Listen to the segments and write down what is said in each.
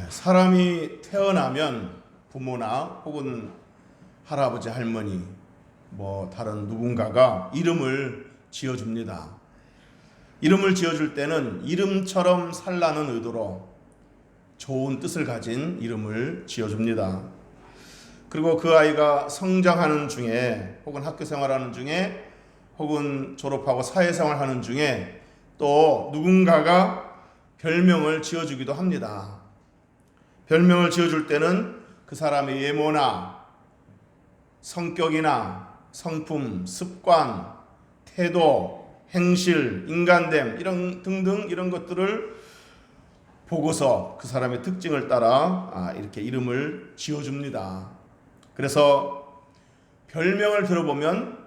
사람이 태어나면 부모나 혹은 할아버지, 할머니, 다른 누군가가 이름을 지어줍니다. 이름을 지어줄 때는 이름처럼 살라는 의도로 좋은 뜻을 가진 이름을 지어줍니다. 그리고 그 아이가 성장하는 중에 혹은 학교 생활하는 중에 혹은 졸업하고 사회생활하는 중에 또 누군가가 별명을 지어주기도 합니다. 별명을 지어줄 때는 그 사람의 외모나 성격이나 성품, 습관, 태도, 행실, 인간됨 등등 이런 것들을 보고서 그 사람의 특징을 따라 이렇게 이름을 지어줍니다. 그래서 별명을 들어보면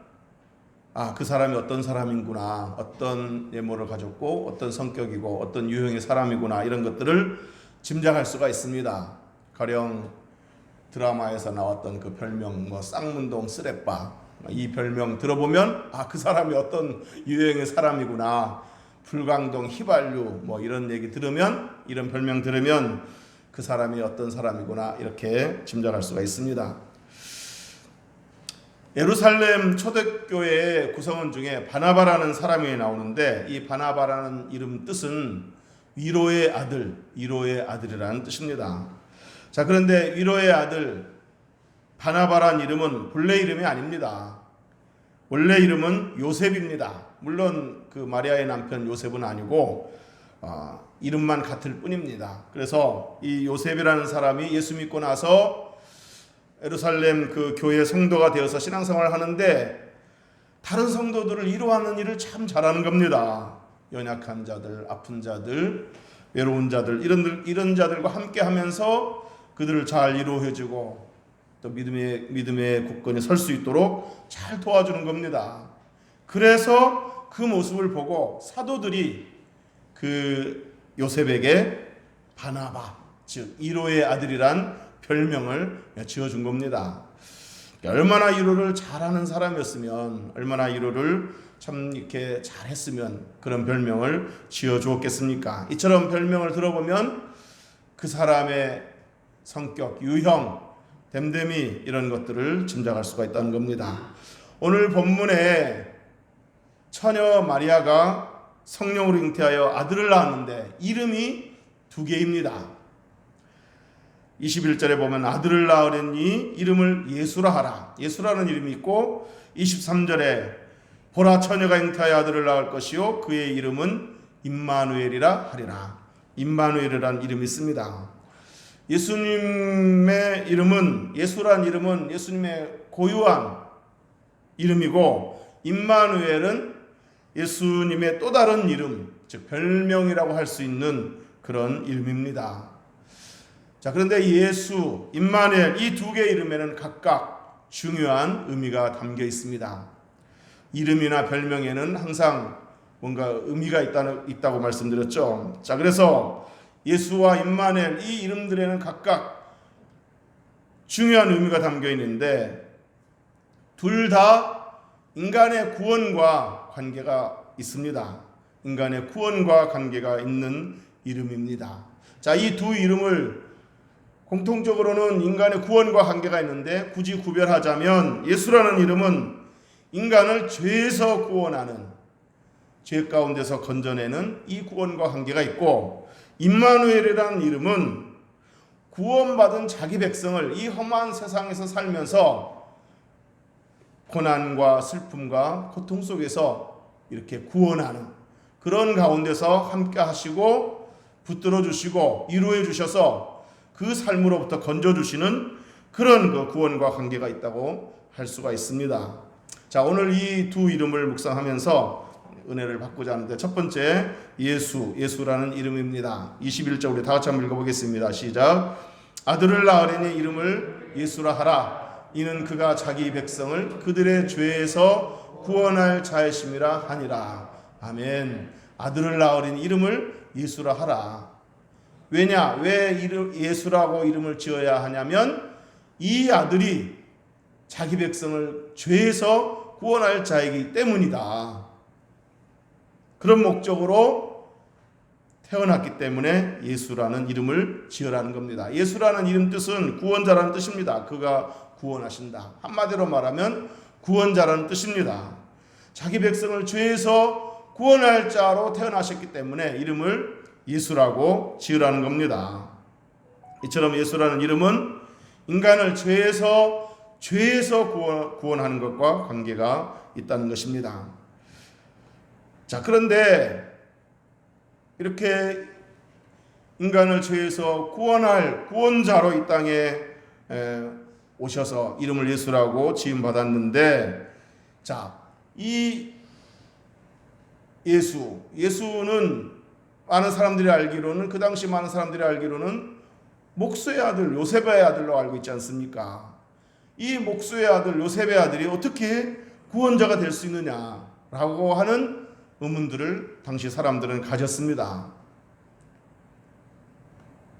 그 사람이 어떤 사람이구나, 어떤 외모를 가졌고 어떤 성격이고 어떤 유형의 사람이구나 이런 것들을 짐작할 수가 있습니다. 가령 드라마에서 나왔던 그 별명 쌍문동 쓰레빠, 이 별명 들어보면 그 사람이 어떤 유형의 사람이구나, 불광동 휘발유 이런 얘기 들으면, 이런 별명 들으면 그 사람이 어떤 사람이구나 이렇게 짐작할 수가 있습니다. 예루살렘 초대교회의 구성원 중에 바나바라는 사람이 나오는데, 이 바나바라는 이름 뜻은 위로의 아들, 위로의 아들이라는 뜻입니다. 자, 그런데 위로의 아들 바나바란 이름은 본래 이름이 아닙니다. 원래 이름은 요셉입니다. 물론 그 마리아의 남편 요셉은 아니고 이름만 같을 뿐입니다. 그래서 이 요셉이라는 사람이 예수 믿고 나서 예루살렘 그 교회 성도가 되어서 신앙생활을 하는데 다른 성도들을 위로하는 일을 참 잘하는 겁니다. 연약한 자들, 아픈 자들, 외로운 자들 이런 자들과 함께 하면서 그들을 잘 위로해주고 또 믿음의 굳건히 설 수 있도록 잘 도와주는 겁니다. 그래서 그 모습을 보고 사도들이 그 요셉에게 바나바, 즉 위로의 아들이란 별명을 지어준 겁니다. 얼마나 위로를 잘하는 사람이었으면, 얼마나 위로를 참 이렇게 잘했으면 그런 별명을 지어주었겠습니까? 이처럼 별명을 들어보면 그 사람의 성격, 유형, 됨됨이 이런 것들을 짐작할 수가 있다는 겁니다. 오늘 본문에 처녀 마리아가 성령으로 잉태하여 아들을 낳았는데 이름이 두 개입니다. 21절에 보면 아들을 낳으려니 이름을 예수라 하라. 예수라는 이름이 있고 23절에 보라 처녀가 잉태하여 아들을 낳을 것이요 그의 이름은 임마누엘이라 하리라. 임마누엘이라는 이름이 있습니다. 예수님의 이름은, 예수란 이름은 예수님의 고유한 이름이고 임마누엘은 예수님의 또 다른 이름, 즉 별명이라고 할 수 있는 그런 이름입니다. 자, 그런데 예수, 임마누엘 이 두 개의 이름에는 각각 중요한 의미가 담겨 있습니다. 이름이나 별명에는 항상 뭔가 의미가 있다고 말씀드렸죠. 자, 그래서 예수와 임마누엘 이 이름들에는 각각 중요한 의미가 담겨 있는데 둘 다 인간의 구원과 관계가 있습니다. 인간의 구원과 관계가 있는 이름입니다. 자, 이 두 이름을 공통적으로는 인간의 구원과 관계가 있는데 굳이 구별하자면 예수라는 이름은 인간을 죄에서 구원하는, 죄 가운데서 건져내는 이 구원과 관계가 있고 임마누엘이라는 이름은 구원받은 자기 백성을 이 험한 세상에서 살면서 고난과 슬픔과 고통 속에서 이렇게 구원하는 그런 가운데서 함께 하시고 붙들어 주시고 위로해 주셔서 그 삶으로부터 건져주시는 그런 그 구원과 관계가 있다고 할 수가 있습니다. 자, 오늘 이 두 이름을 묵상하면서 은혜를 받고자 하는데 첫 번째 예수라는 이름입니다. 21절 우리 다 같이 한번 읽어보겠습니다. 시작. 아들을 낳으려니 이름을 예수라 하라. 이는 그가 자기 백성을 그들의 죄에서 구원할 자이심이라 하니라. 아멘. 아들을 낳으려니 이름을 예수라 하라. 왜냐? 왜 예수라고 이름을 지어야 하냐면 이 아들이 자기 백성을 죄에서 구원할 자이기 때문이다. 그런 목적으로 태어났기 때문에 예수라는 이름을 지으라는 겁니다. 예수라는 이름 뜻은 구원자라는 뜻입니다. 그가 구원하신다. 한마디로 말하면 구원자라는 뜻입니다. 자기 백성을 죄에서 구원할 자로 태어나셨기 때문에 이름을 예수라고 지으라는 겁니다. 이처럼 예수라는 이름은 인간을 죄에서 구원하는 것과 관계가 있다는 것입니다. 자, 그런데 이렇게 인간을 죄에서 구원할 구원자로 이 땅에 오셔서 이름을 예수라고 지음받았는데, 자, 이 예수는 많은 사람들이 알기로는, 그 당시 많은 사람들이 알기로는 목수의 아들 요셉의 아들로 알고 있지 않습니까? 이 목수의 아들 요셉의 아들이 어떻게 구원자가 될 수 있느냐라고 하는 의문들을 당시 사람들은 가졌습니다.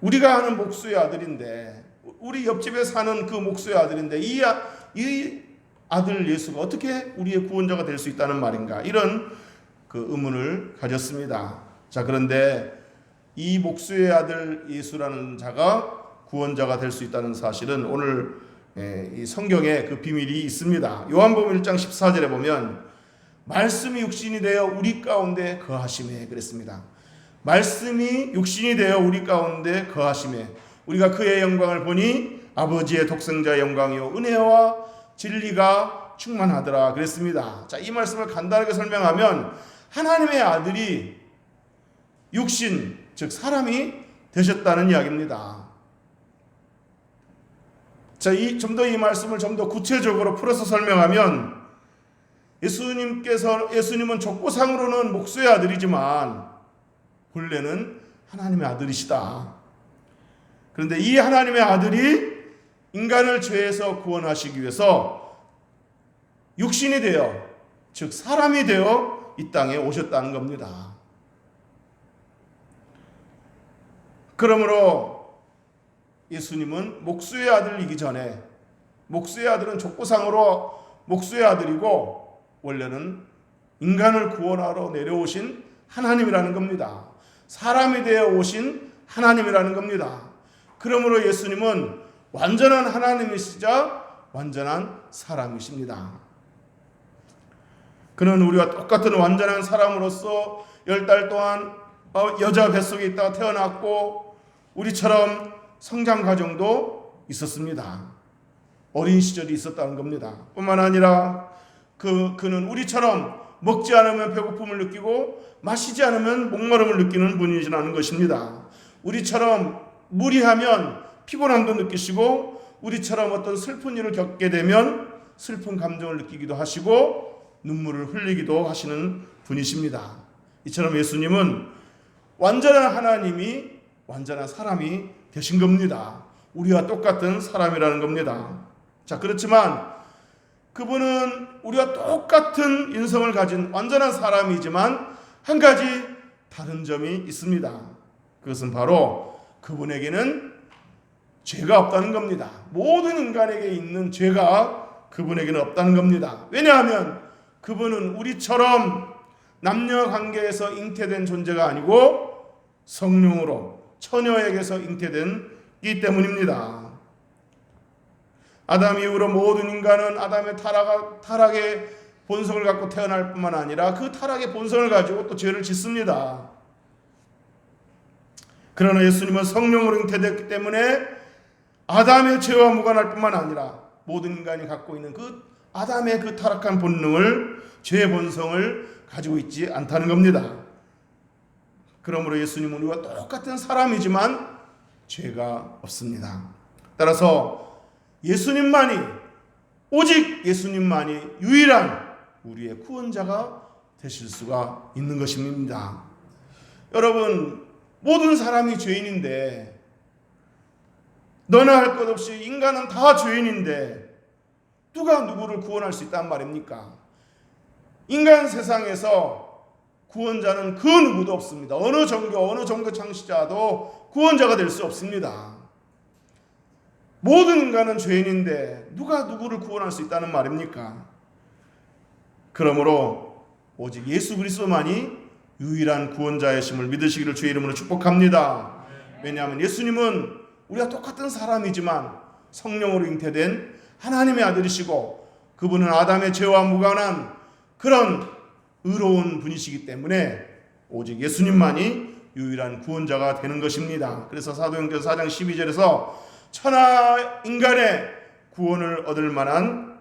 우리가 아는 목수의 아들인데, 우리 옆집에 사는 그 목수의 아들인데 이 아들 예수가 어떻게 우리의 구원자가 될 수 있다는 말인가, 이런 그 의문을 가졌습니다. 자, 그런데 이 목수의 아들 예수라는 자가 구원자가 될 수 있다는 사실은 오늘 이 성경에 그 비밀이 있습니다. 요한복음 1장 14절에 보면 말씀이 육신이 되어 우리 가운데 거하심에 그랬습니다. 말씀이 육신이 되어 우리 가운데 거하심에 우리가 그의 영광을 보니 아버지의 독생자의 영광이요 은혜와 진리가 충만하더라 그랬습니다. 자, 이 말씀을 간단하게 설명하면 하나님의 아들이 육신, 즉 사람이 되셨다는 이야기입니다. 자, 좀 더 이 말씀을 좀 더 구체적으로 풀어서 설명하면 예수님은 족보상으로는 목수의 아들이지만 본래는 하나님의 아들이시다. 그런데 이 하나님의 아들이 인간을 죄에서 구원하시기 위해서 육신이 되어, 즉 사람이 되어 이 땅에 오셨다는 겁니다. 그러므로 예수님은 목수의 아들이기 전에, 목수의 아들은 족보상으로 목수의 아들이고 원래는 인간을 구원하러 내려오신 하나님이라는 겁니다. 사람이 되어 오신 하나님이라는 겁니다. 그러므로 예수님은 완전한 하나님이시자 완전한 사람이십니다. 그는 우리와 똑같은 완전한 사람으로서 10달 동안 여자 뱃속에 있다가 태어났고 우리처럼 성장 과정도 있었습니다. 어린 시절이 있었다는 겁니다. 뿐만 아니라 그는 우리처럼 먹지 않으면 배고픔을 느끼고 마시지 않으면 목마름을 느끼는 분이라는 것입니다. 우리처럼 무리하면 피곤함도 느끼시고 우리처럼 어떤 슬픈 일을 겪게 되면 슬픈 감정을 느끼기도 하시고 눈물을 흘리기도 하시는 분이십니다. 이처럼 예수님은 완전한 하나님이 완전한 사람이 되신 겁니다. 우리와 똑같은 사람이라는 겁니다. 자, 그렇지만 그분은 우리와 똑같은 인성을 가진 완전한 사람이지만 한 가지 다른 점이 있습니다. 그것은 바로 그분에게는 죄가 없다는 겁니다. 모든 인간에게 있는 죄가 그분에게는 없다는 겁니다. 왜냐하면 그분은 우리처럼 남녀 관계에서 잉태된 존재가 아니고 성령으로 처녀에게서 잉태된이기 때문입니다. 아담 이후로 모든 인간은 아담의 타락의 본성을 갖고 태어날 뿐만 아니라 그 타락의 본성을 가지고 또 죄를 짓습니다. 그러나 예수님은 성령으로 잉태됐기 때문에 아담의 죄와 무관할 뿐만 아니라 모든 인간이 갖고 있는 그 아담의 그 타락한 본능을, 죄의 본성을 가지고 있지 않다는 겁니다. 그러므로 예수님은 우리와 똑같은 사람이지만 죄가 없습니다. 따라서 예수님만이, 오직 예수님만이 유일한 우리의 구원자가 되실 수가 있는 것입니다. 여러분, 모든 사람이 죄인인데, 너나 할 것 없이 인간은 다 죄인인데 누가 누구를 구원할 수 있단 말입니까? 인간 세상에서 구원자는 그 누구도 없습니다. 어느 종교 창시자도 구원자가 될 수 없습니다. 모든 인간은 죄인인데 누가 누구를 구원할 수 있다는 말입니까? 그러므로 오직 예수 그리스도만이 유일한 구원자이심을 믿으시기를 주의 이름으로 축복합니다. 왜냐하면 예수님은 우리가 똑같은 사람이지만 성령으로 잉태된 하나님의 아들이시고 그분은 아담의 죄와 무관한 그런 의로운 분이시기 때문에 오직 예수님만이 유일한 구원자가 되는 것입니다. 그래서 사도행전 4장 12절에서 천하 인간의 구원을 얻을 만한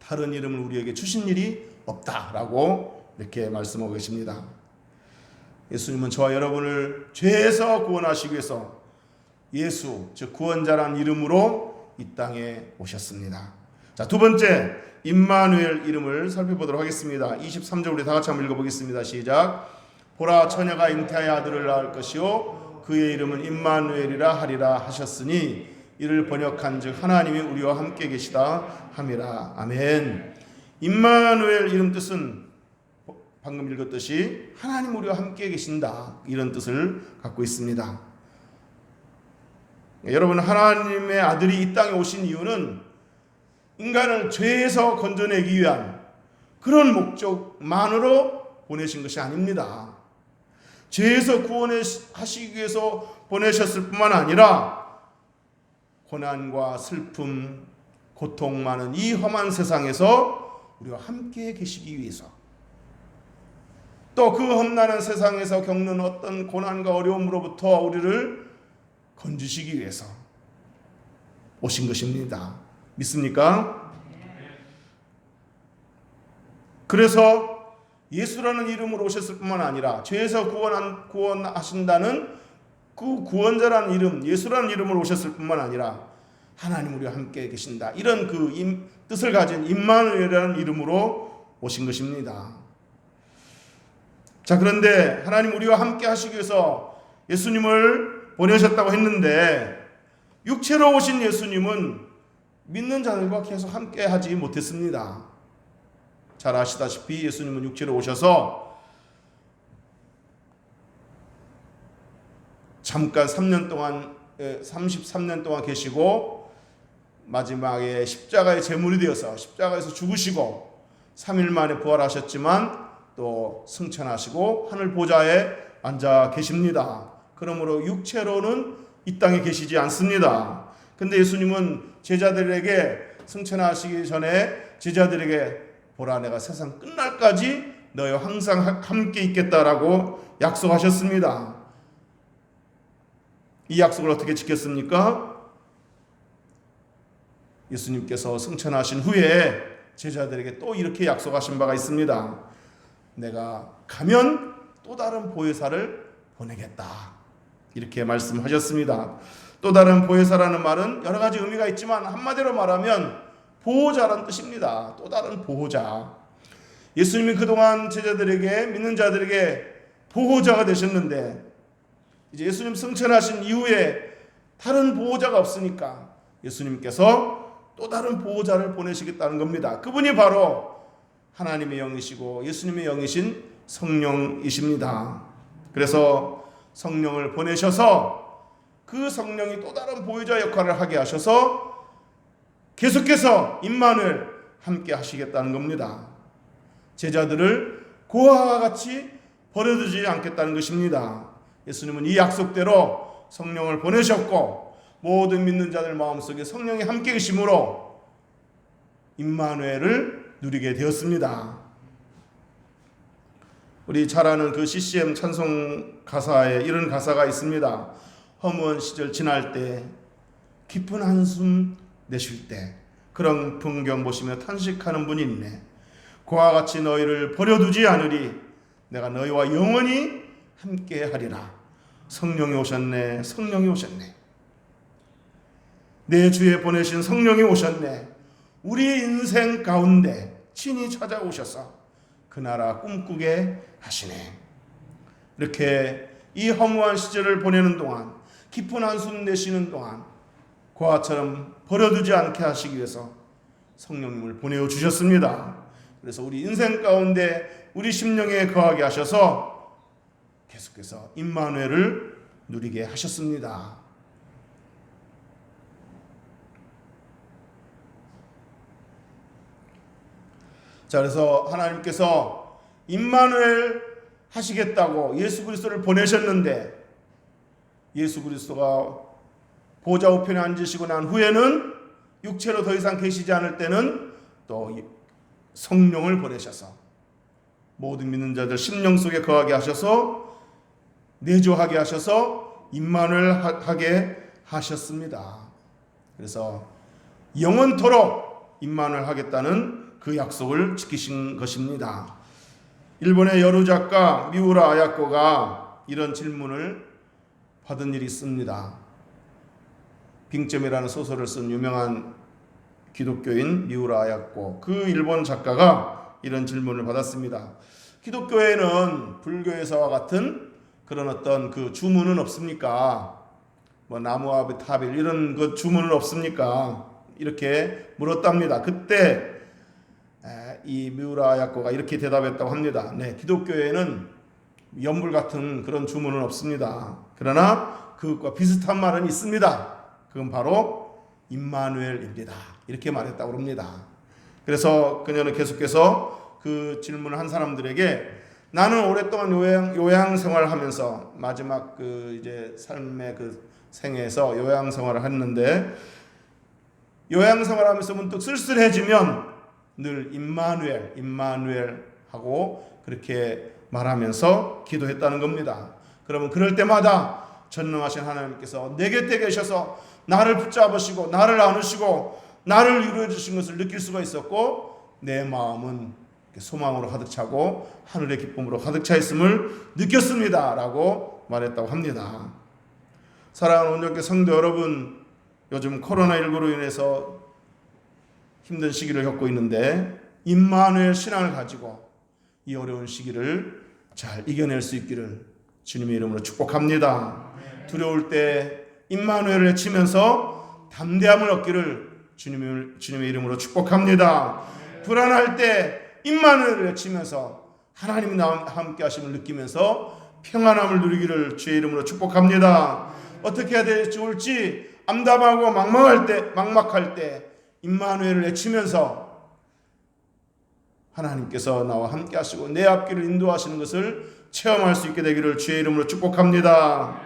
다른 이름을 우리에게 주신 일이 없다라고 이렇게 말씀하고 계십니다. 예수님은 저와 여러분을 죄에서 구원하시기 위해서 예수, 즉 구원자란 이름으로 이 땅에 오셨습니다. 자, 두 번째 임마누엘 이름을 살펴보도록 하겠습니다. 23절 우리 다 같이 한번 읽어보겠습니다. 시작. 보라, 처녀가 잉태하여 아들을 낳을 것이요 그의 이름은 임마누엘이라 하리라 하셨으니 이를 번역한즉 하나님이 우리와 함께 계시다 함이라. 아멘. 임마누엘 이름 뜻은 방금 읽었듯이 하나님 우리와 함께 계신다, 이런 뜻을 갖고 있습니다. 여러분, 하나님의 아들이 이 땅에 오신 이유는 인간을 죄에서 건져내기 위한 그런 목적만으로 보내신 것이 아닙니다. 죄에서 구원하시기 위해서 보내셨을 뿐만 아니라 고난과 슬픔, 고통 많은 이 험한 세상에서 우리와 함께 계시기 위해서, 또 그 험난한 세상에서 겪는 어떤 고난과 어려움으로부터 우리를 건지시기 위해서 오신 것입니다. 믿습니까? 그래서 예수라는 이름으로 오셨을 뿐만 아니라 죄에서 구원하신다는 그 구원자라는 이름, 예수라는 이름으로 오셨을 뿐만 아니라 하나님 우리와 함께 계신다, 이런 그 뜻을 가진 임마누엘이라는 이름으로 오신 것입니다. 자, 그런데 하나님 우리와 함께 하시기 위해서 예수님을 보내셨다고 했는데 육체로 오신 예수님은 믿는 자들과 계속 함께 하지 못했습니다. 잘 아시다시피 예수님은 육체로 오셔서 잠깐 33년 동안 계시고 마지막에 십자가의 제물이 되어서 십자가에서 죽으시고 3일 만에 부활하셨지만 또 승천하시고 하늘 보좌에 앉아 계십니다. 그러므로 육체로는 이 땅에 계시지 않습니다. 근데 예수님은 제자들에게, 승천하시기 전에 제자들에게 보라, 내가 세상 끝날까지 너희와 항상 함께 있겠다라고 약속하셨습니다. 이 약속을 어떻게 지켰습니까? 예수님께서 승천하신 후에 제자들에게 또 이렇게 약속하신 바가 있습니다. 내가 가면 또 다른 보혜사를 보내겠다, 이렇게 말씀하셨습니다. 또 다른 보혜사라는 말은 여러 가지 의미가 있지만 한마디로 말하면 보호자라는 뜻입니다. 또 다른 보호자. 예수님이 그동안 제자들에게, 믿는 자들에게 보호자가 되셨는데 이제 예수님 승천하신 이후에 다른 보호자가 없으니까 예수님께서 또 다른 보호자를 보내시겠다는 겁니다. 그분이 바로 하나님의 영이시고 예수님의 영이신 성령이십니다. 그래서 성령을 보내셔서 그 성령이 또 다른 보호자 역할을 하게 하셔서 계속해서 임마누엘 함께 하시겠다는 겁니다. 제자들을 고아와 같이 버려두지 않겠다는 것입니다. 예수님은 이 약속대로 성령을 보내셨고 모든 믿는 자들 마음속에 성령이 함께 계심으로 임마누엘을 누리게 되었습니다. 우리 잘 아는 그 CCM 찬송 가사에 이런 가사가 있습니다. 허무한 시절 지날 때, 깊은 한숨 내쉴 때 그런 풍경 보시며 탄식하는 분이 있네. 그와 같이 너희를 버려두지 않으리. 내가 너희와 영원히 함께 하리라. 성령이 오셨네. 성령이 오셨네. 내 주에 보내신 성령이 오셨네. 우리 인생 가운데 친히 찾아오셔서 그 나라 꿈꾸게 하시네. 이렇게 이 허무한 시절을 보내는 동안, 깊은 한숨 내쉬는 동안 고아처럼 버려두지 않게 하시기 위해서 성령님을 보내어 주셨습니다. 그래서 우리 인생 가운데 우리 심령에 거하게 하셔서 계속해서 임마누엘을 누리게 하셨습니다. 자, 그래서 하나님께서 임마누엘 하시겠다고 예수 그리스도를 보내셨는데 예수 그리스도가 보좌 우편에 앉으시고 난 후에는 육체로 더 이상 계시지 않을 때는 또 성령을 보내셔서 모든 믿는 자들 심령 속에 거하게 하셔서 내주하게 하셔서 임마누엘 하게 하셨습니다. 그래서 영원토록 임마누엘 하겠다는 그 약속을 지키신 것입니다. 일본의 여루 작가 미우라 아야코가 이런 질문을 받은 일이 있습니다. 빙점이라는 소설을 쓴 유명한 기독교인 미우라 아야코, 그 일본 작가가 이런 질문을 받았습니다. 기독교에는 불교에서와 같은 그런 어떤 그 주문은 없습니까? 뭐 나무아비 타빌 이런 그 주문은 없습니까? 이렇게 물었답니다. 그때 이 미우라 아야코가 이렇게 대답했다고 합니다. 네, 기독교에는 연불 같은 그런 주문은 없습니다. 그러나 그것과 비슷한 말은 있습니다. 그건 바로 임마누엘입니다. 이렇게 말했다고 합니다. 그래서 그녀는 계속해서 그 질문을 한 사람들에게 나는 오랫동안 요양 생활을 하면서 마지막 그 이제 삶의 그 생에서 요양 생활을 했는데 요양 생활하면서 문득 쓸쓸해지면 늘 임마누엘 하고 그렇게 말하면서 기도했다는 겁니다. 그러면 그럴 때마다 전능하신 하나님께서 내 곁에 계셔서 나를 붙잡으시고 나를 안으시고 나를 위로해 주신 것을 느낄 수가 있었고 내 마음은 소망으로 가득 차고 하늘의 기쁨으로 가득 차 있음을 느꼈습니다 라고 말했다고 합니다. 사랑하는 온전교 성도 여러분, 요즘 코로나19로 인해서 힘든 시기를 겪고 있는데 임마누엘 신앙을 가지고 이 어려운 시기를 잘 이겨낼 수 있기를 주님의 이름으로 축복합니다. 두려울 때 임마누엘을 외치면서 담대함을 얻기를 주님의 이름으로 축복합니다. 불안할 때 임마누엘을 외치면서 하나님이 나와 함께 하심을 느끼면서 평안함을 누리기를 주의 이름으로 축복합니다. 어떻게 해야 될지 좋을지 암담하고 막막할 때 임마누엘을 외치면서 하나님께서 나와 함께 하시고 내 앞길을 인도하시는 것을 체험할 수 있게 되기를 주의 이름으로 축복합니다.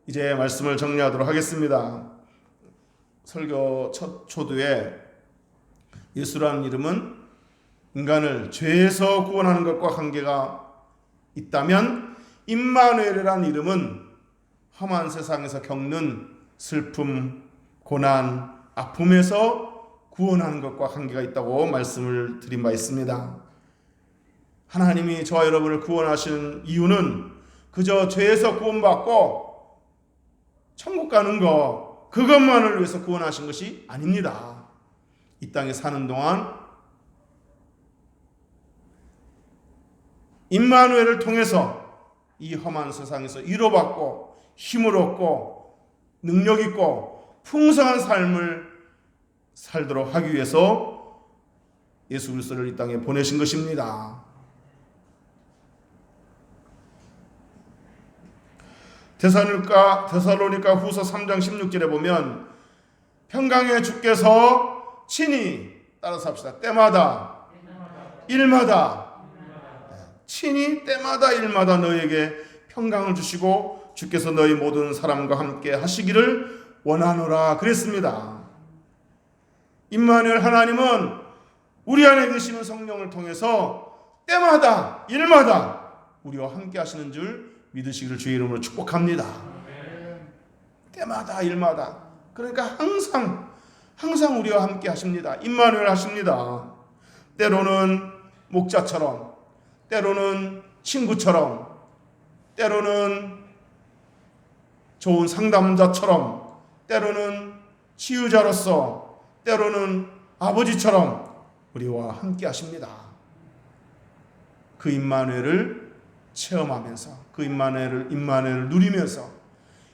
이제 말씀을 정리하도록 하겠습니다. 설교 첫 초두에 예수라는 이름은 인간을 죄에서 구원하는 것과 관계가 있다면 임마누엘이라는 이름은 험한 세상에서 겪는 슬픔, 고난, 아픔에서 구원하는 것과 관계가 있다고 말씀을 드린 바 있습니다. 하나님이 저와 여러분을 구원하시는 이유는 그저 죄에서 구원받고 천국 가는 것 그것만을 위해서 구원하신 것이 아닙니다. 이 땅에 사는 동안 임마누엘을 통해서 이 험한 세상에서 위로받고 힘을 얻고 능력 있고 풍성한 삶을 살도록 하기 위해서 예수 그리스도를 이 땅에 보내신 것입니다. 데살로니가 후서 3장 16절에 보면 평강의 주께서 친히 따라서 합시다. 때마다 일마다 친히 때마다 일마다 너희에게 평강을 주시고 주께서 너희 모든 사람과 함께 하시기를 원하노라 그랬습니다. 임마누엘 하나님은 우리 안에 계시는 성령을 통해서 때마다 일마다 우리와 함께 하시는 줄 믿으시기를 주의 이름으로 축복합니다. 때마다 일마다 그러니까 항상 우리와 함께 하십니다. 임마누엘 하십니다. 때로는 목자처럼 때로는 친구처럼 때로는 좋은 상담자처럼 때로는 치유자로서 때로는 아버지처럼 우리와 함께 하십니다. 그 임마누엘을 체험하면서 그 임마누엘을 누리면서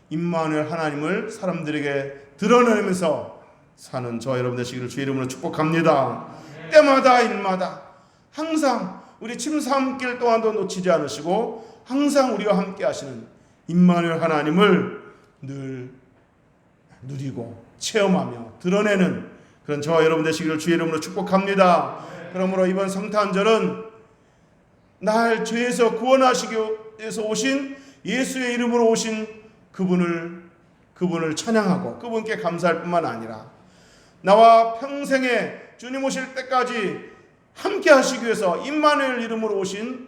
임마누엘 하나님을 사람들에게 드러내면서 사는 저와 여러분 되시기를 주의 이름으로 축복합니다. 때마다 일마다 항상 우리 침사함길 동안도 놓치지 않으시고 항상 우리와 함께 하시는 임마누엘 하나님을 늘 누리고 체험하며 드러내는 그런 저와 여러분 되시기를 주의 이름으로 축복합니다. 그러므로 이번 성탄절은 날 죄에서 구원하시기 위해서 오신 예수의 이름으로 오신 그분을 찬양하고 그분께 감사할 뿐만 아니라 나와 평생에 주님 오실 때까지 함께 하시기 위해서 임마누엘 이름으로 오신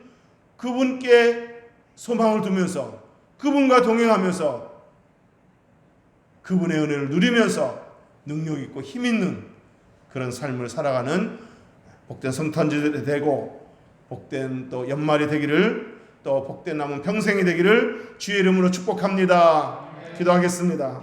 그분께 소망을 두면서 그분과 동행하면서 그분의 은혜를 누리면서 능력 있고 힘 있는 그런 삶을 살아가는 복된 성탄절이 되고 복된 또 연말이 되기를 또 복된 남은 평생이 되기를 주의 이름으로 축복합니다. 기도하겠습니다.